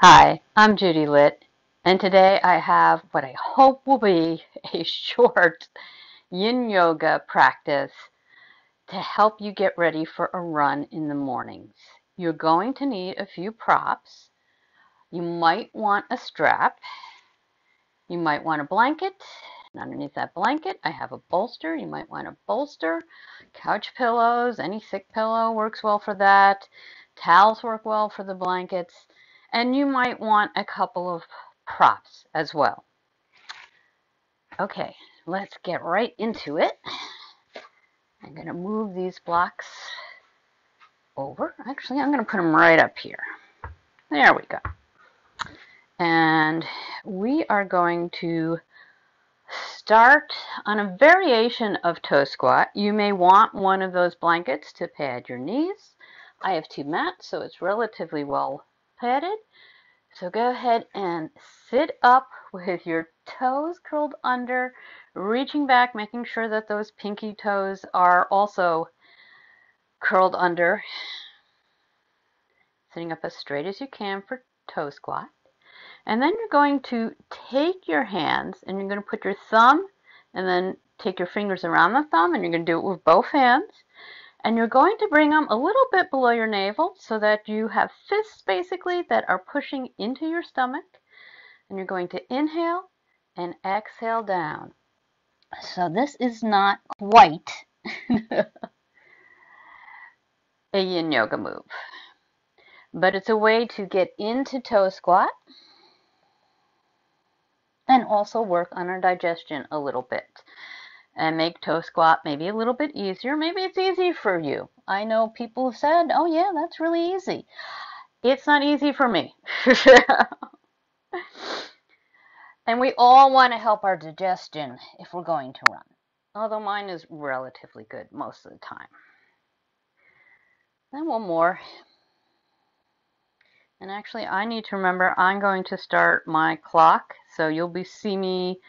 Hi, I'm Judy Litt, and today I have what I hope will be a short Yin Yoga practice to help you get ready for a run in the mornings. You're going to need a few props. You might want a strap. You might want a blanket. And underneath that blanket, I have a bolster. You might want a bolster. Couch pillows, any thick pillow works well for that. Towels work well for the blankets. And you might want a couple of props as well. Okay, let's get right into it. I'm going to move these blocks over. Actually, I'm going to put them right up here. There we go. And we are going to start on a variation of toe squat. You may want one of those blankets to pad your knees. I have two mats, so it's relatively well padded. So go ahead and sit up with your toes curled under, reaching back, making sure that those pinky toes are also curled under. Sitting up as straight as you can for toe squat. And then you're going to take your hands and you're going to put your thumb and then take your fingers around the thumb, and you're going to do it with both hands. And you're going to bring them a little bit below your navel so that you have fists basically that are pushing into your stomach. And you're going to inhale and exhale down. So this is not quite a Yin Yoga move, but it's a way to get into toe squat and also work on our digestion a little bit and make toe squat maybe a little bit easier. Maybe it's easy for you. I know people have said, oh yeah, that's really easy. It's not easy for me. And we all want to help our digestion if we're going to run, although mine is relatively good most of the time. Then one more. And actually, I need to remember I'm going to start my clock, so you'll see me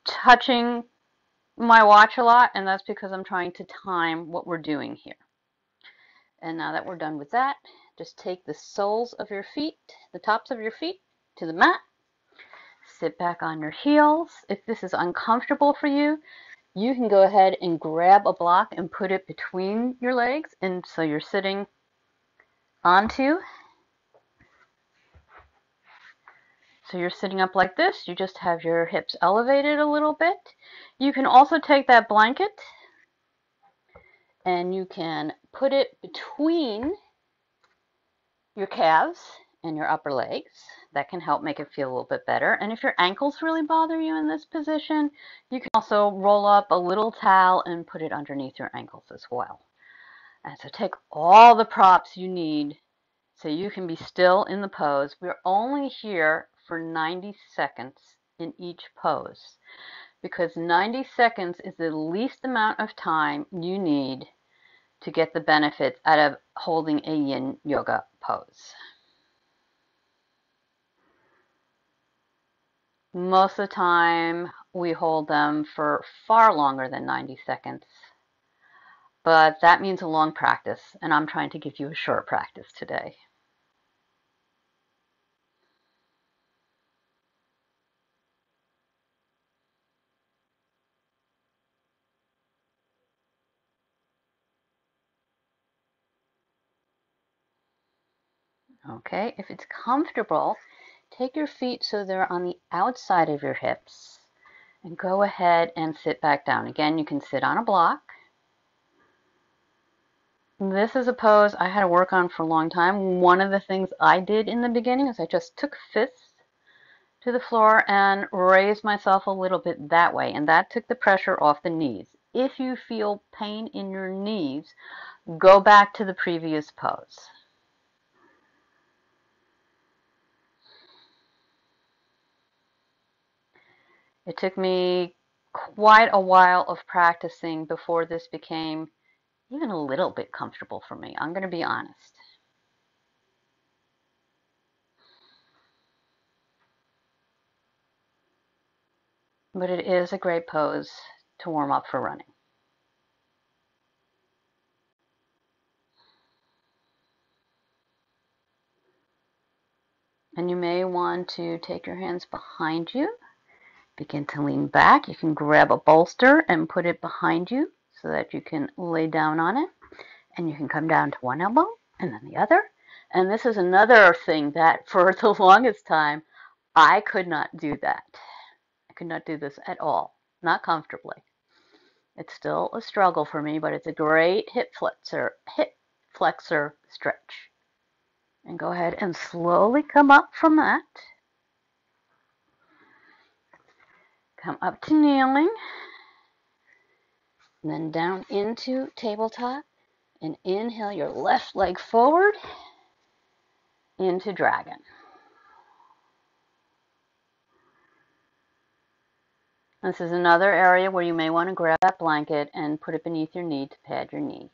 touching my watch a lot, and that's because I'm trying to time what we're doing here. And now that we're done with that, just take the soles of your feet, the tops of your feet, to the mat. Sit back on your heels. If this is uncomfortable for you, you can go ahead and grab a block and put it between your legs, and so you're sitting onto. So you're sitting up like this. You just have your hips elevated a little bit. You can also take that blanket and you can put it between your calves and your upper legs. That can help make it feel a little bit better. And if your ankles really bother you in this position, you can also roll up a little towel and put it underneath your ankles as well. And so take all the props you need so you can be still in the pose. We're only here for 90 seconds in each pose because 90 seconds is the least amount of time you need to get the benefits out of holding a Yin Yoga pose. Most of the time, we hold them for far longer than 90 seconds, but that means a long practice, and I'm trying to give you a short practice today. Okay, if it's comfortable, take your feet so they're on the outside of your hips and go ahead and sit back down. Again, you can sit on a block. This is a pose I had to work on for a long time. One of the things I did in the beginning is I just took fists to the floor and raised myself a little bit that way, and that took the pressure off the knees. If you feel pain in your knees, go back to the previous pose. It took me quite a while of practicing before this became even a little bit comfortable for me. I'm going to be honest. But it is a great pose to warm up for running. And you may want to take your hands behind you. Begin to lean back. You can grab a bolster and put it behind you so that you can lay down on it. And you can come down to one elbow and then the other. And this is another thing that for the longest time, I could not do that. I could not do this at all, not comfortably. It's still a struggle for me, but it's a great hip flexor stretch. And go ahead and slowly come up from that. Come up to kneeling. And then down into tabletop. And inhale your left leg forward into dragon. This is another area where you may want to grab that blanket and put it beneath your knee to pad your knee.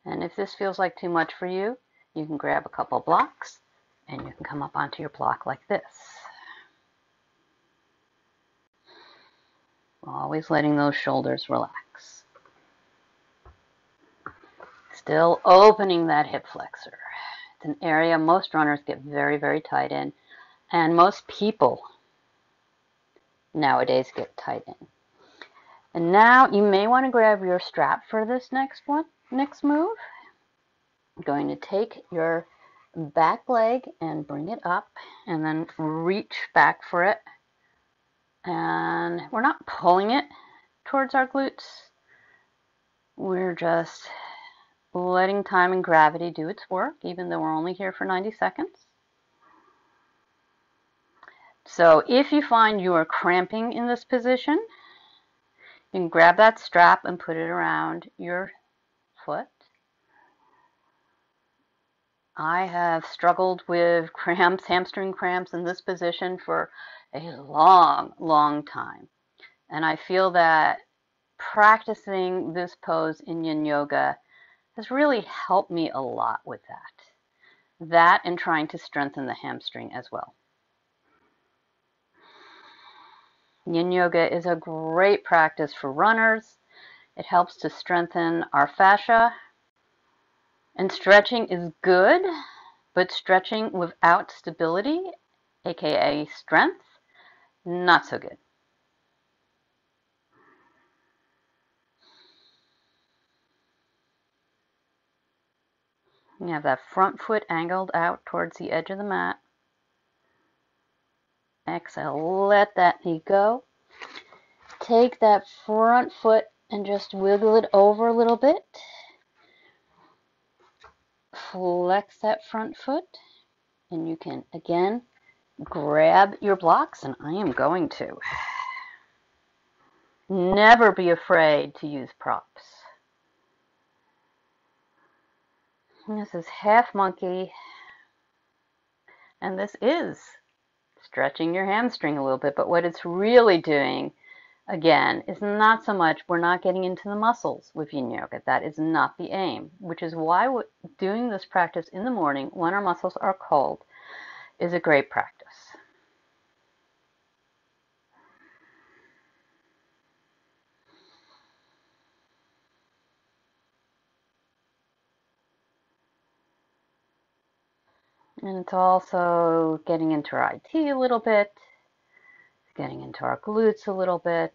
And if this feels like too much for you, you can grab a couple blocks and you can come up onto your block like this. Always letting those shoulders relax. Still opening that hip flexor. It's an area most runners get very, very tight in, and most people nowadays get tight in. And now you may want to grab your strap for this next move. I'm going to take your back leg and bring it up and then reach back for it. And we're not pulling it towards our glutes. We're just letting time and gravity do its work, even though we're only here for 90 seconds. So if you find you are cramping in this position, you can grab that strap and put it around your foot. I have struggled with cramps, hamstring cramps in this position for a long, long time. And I feel that practicing this pose in Yin Yoga has really helped me a lot with that. That and trying to strengthen the hamstring as well. Yin Yoga is a great practice for runners. It helps to strengthen our fascia. And stretching is good, but stretching without stability, aka strength, not so good. You have that front foot angled out towards the edge of the mat. Exhale, let that knee go. Take that front foot and just wiggle it over a little bit. Flex that front foot. And you can, again, grab your blocks, and I am going to. Never be afraid to use props. And this is half monkey. And this is stretching your hamstring a little bit, but what it's really doing, again, is not so much, we're not getting into the muscles with Yin Yoga. That is not the aim, which is why doing this practice in the morning when our muscles are cold is a great practice. And it's also getting into our IT a little bit, getting into our glutes a little bit.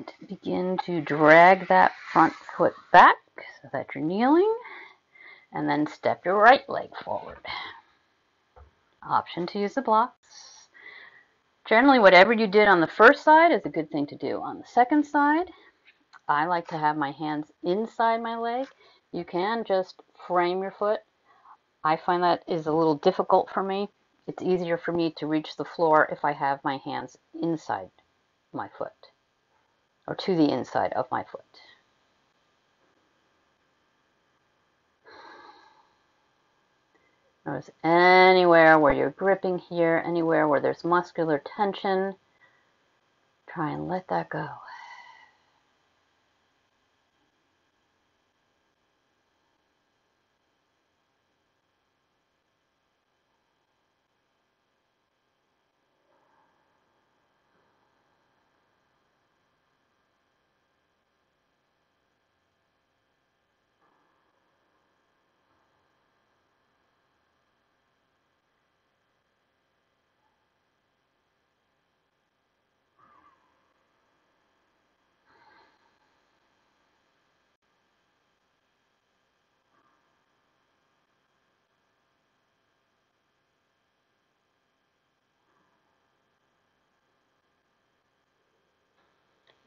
And begin to drag that front foot back so that you're kneeling. And then step your right leg forward. Option to use the blocks. Generally, whatever you did on the first side is a good thing to do on the second side. I like to have my hands inside my leg. You can just frame your foot. I find that is a little difficult for me. It's easier for me to reach the floor if I have my hands inside my foot, or to the inside of my foot. Notice anywhere where you're gripping here, anywhere where there's muscular tension, try and let that go.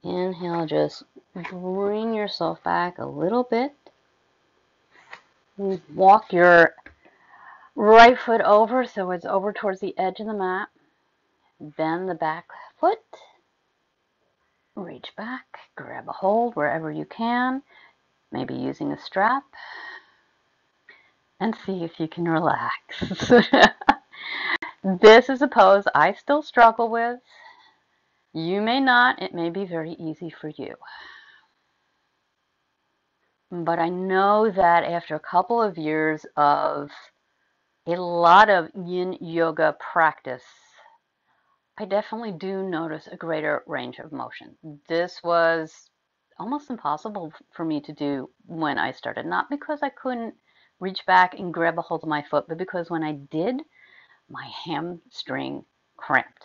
Inhale, just bring yourself back a little bit. Walk your right foot over so it's over towards the edge of the mat. Bend the back foot. Reach back, grab a hold wherever you can, maybe using a strap, and see if you can relax. This is a pose I still struggle with. You may not. It may be very easy for you. But I know that after a couple of years of a lot of Yin Yoga practice, I definitely do notice a greater range of motion. This was almost impossible for me to do when I started. Not because I couldn't reach back and grab a hold of my foot, but because when I did, my hamstring cramped.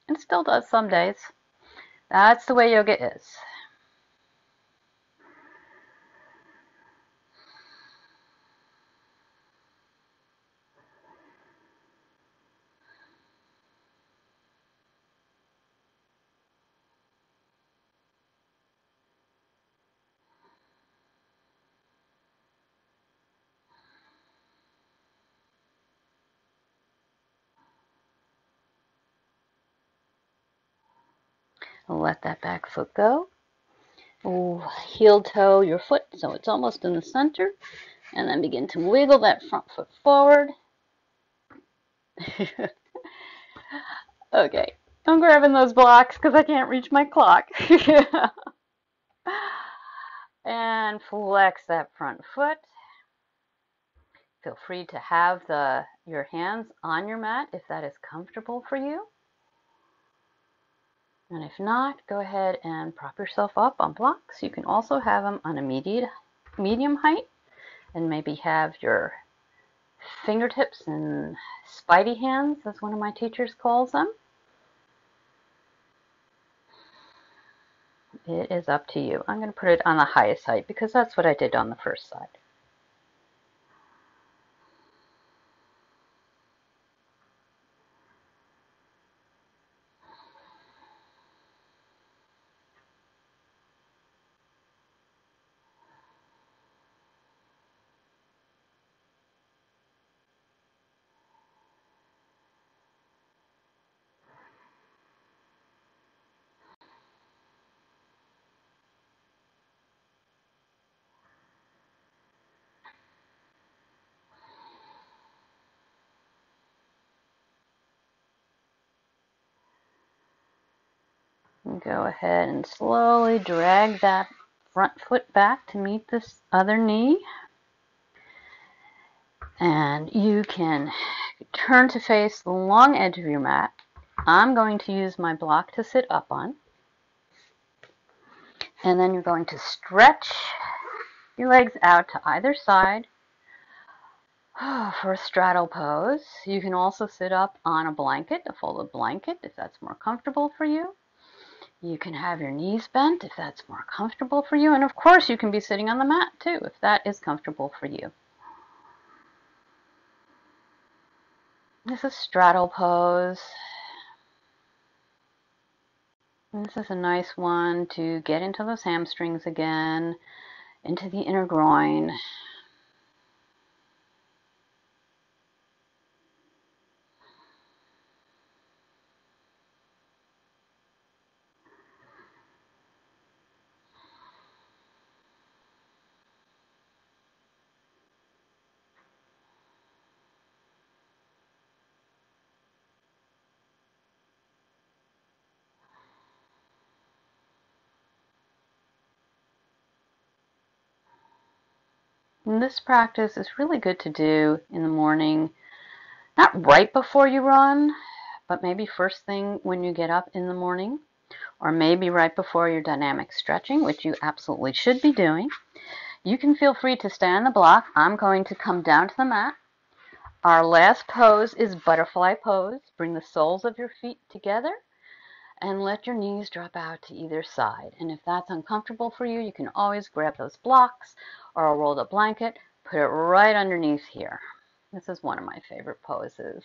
And still does some days. That's the way yoga is. Let that back foot go. Heel toe your foot so it's almost in the center. And then begin to wiggle that front foot forward. Okay, I'm grabbing those blocks because I can't reach my clock. And flex that front foot. Feel free to have your hands on your mat if that is comfortable for you. And if not, go ahead and prop yourself up on blocks. You can also have them on a medium height and maybe have your fingertips and spidey hands, as one of my teachers calls them. It is up to you. I'm going to put it on the highest height because that's what I did on the first side. Go ahead and slowly drag that front foot back to meet this other knee. And you can turn to face the long edge of your mat. I'm going to use my block to sit up on. And then you're going to stretch your legs out to either side for a straddle pose. You can also sit up on a blanket, a folded blanket, if that's more comfortable for you. You can have your knees bent if that's more comfortable for you. And of course, you can be sitting on the mat too if that is comfortable for you. This is Straddle Pose. And this is a nice one to get into those hamstrings again, into the inner groin. And this practice is really good to do in the morning, not right before you run, but maybe first thing when you get up in the morning, or maybe right before your dynamic stretching, which you absolutely should be doing. You can feel free to stay on the block. I'm going to come down to the mat. Our last pose is butterfly pose. Bring the soles of your feet together and let your knees drop out to either side. And if that's uncomfortable for you, you can always grab those blocks or a rolled up blanket, put it right underneath here. This is one of my favorite poses.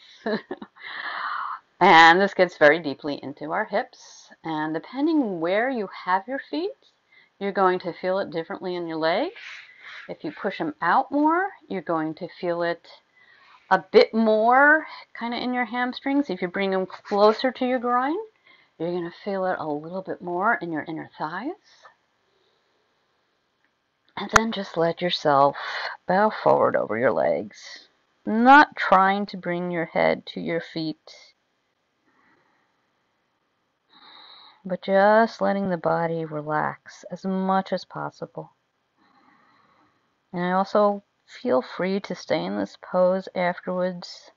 And this gets very deeply into our hips. And depending where you have your feet, you're going to feel it differently in your legs. If you push them out more, you're going to feel it a bit more kind of in your hamstrings. If you bring them closer to your groin, you're going to feel it a little bit more in your inner thighs. And then just let yourself bow forward over your legs, not trying to bring your head to your feet, but just letting the body relax as much as possible. And I also feel free to stay in this pose afterwards.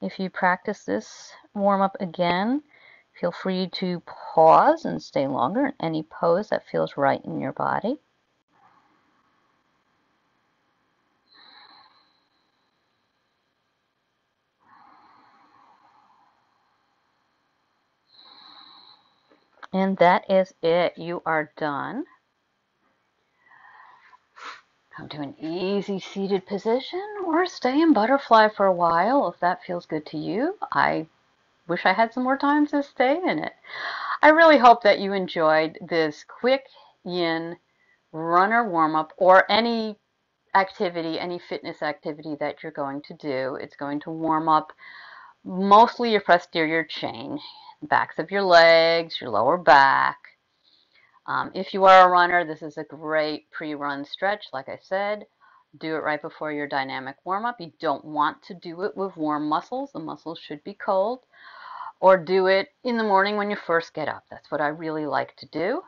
If you practice this warm up again, feel free to pause and stay longer in any pose that feels right in your body. And that is it. You are done. Come to an easy seated position or stay in butterfly for a while if that feels good to you. I wish I had some more time to stay in it. I really hope that you enjoyed this quick yin runner warm up or any activity, any fitness activity that you're going to do. It's going to warm up mostly your posterior chain, backs of your legs, your lower back. If you are a runner, this is a great pre-run stretch. Like I said, do it right before your dynamic warm-up. You don't want to do it with warm muscles. The muscles should be cold. Or do it in the morning when you first get up. That's what I really like to do.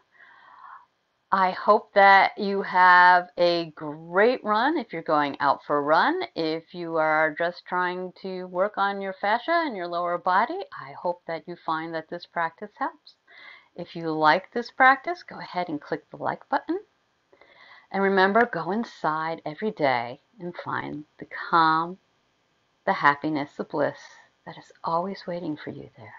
I hope that you have a great run if you're going out for a run. If you are just trying to work on your fascia and your lower body, I hope that you find that this practice helps. If you like this practice, go ahead and click the like button. And remember, go inside every day and find the calm, the happiness, the bliss that is always waiting for you there.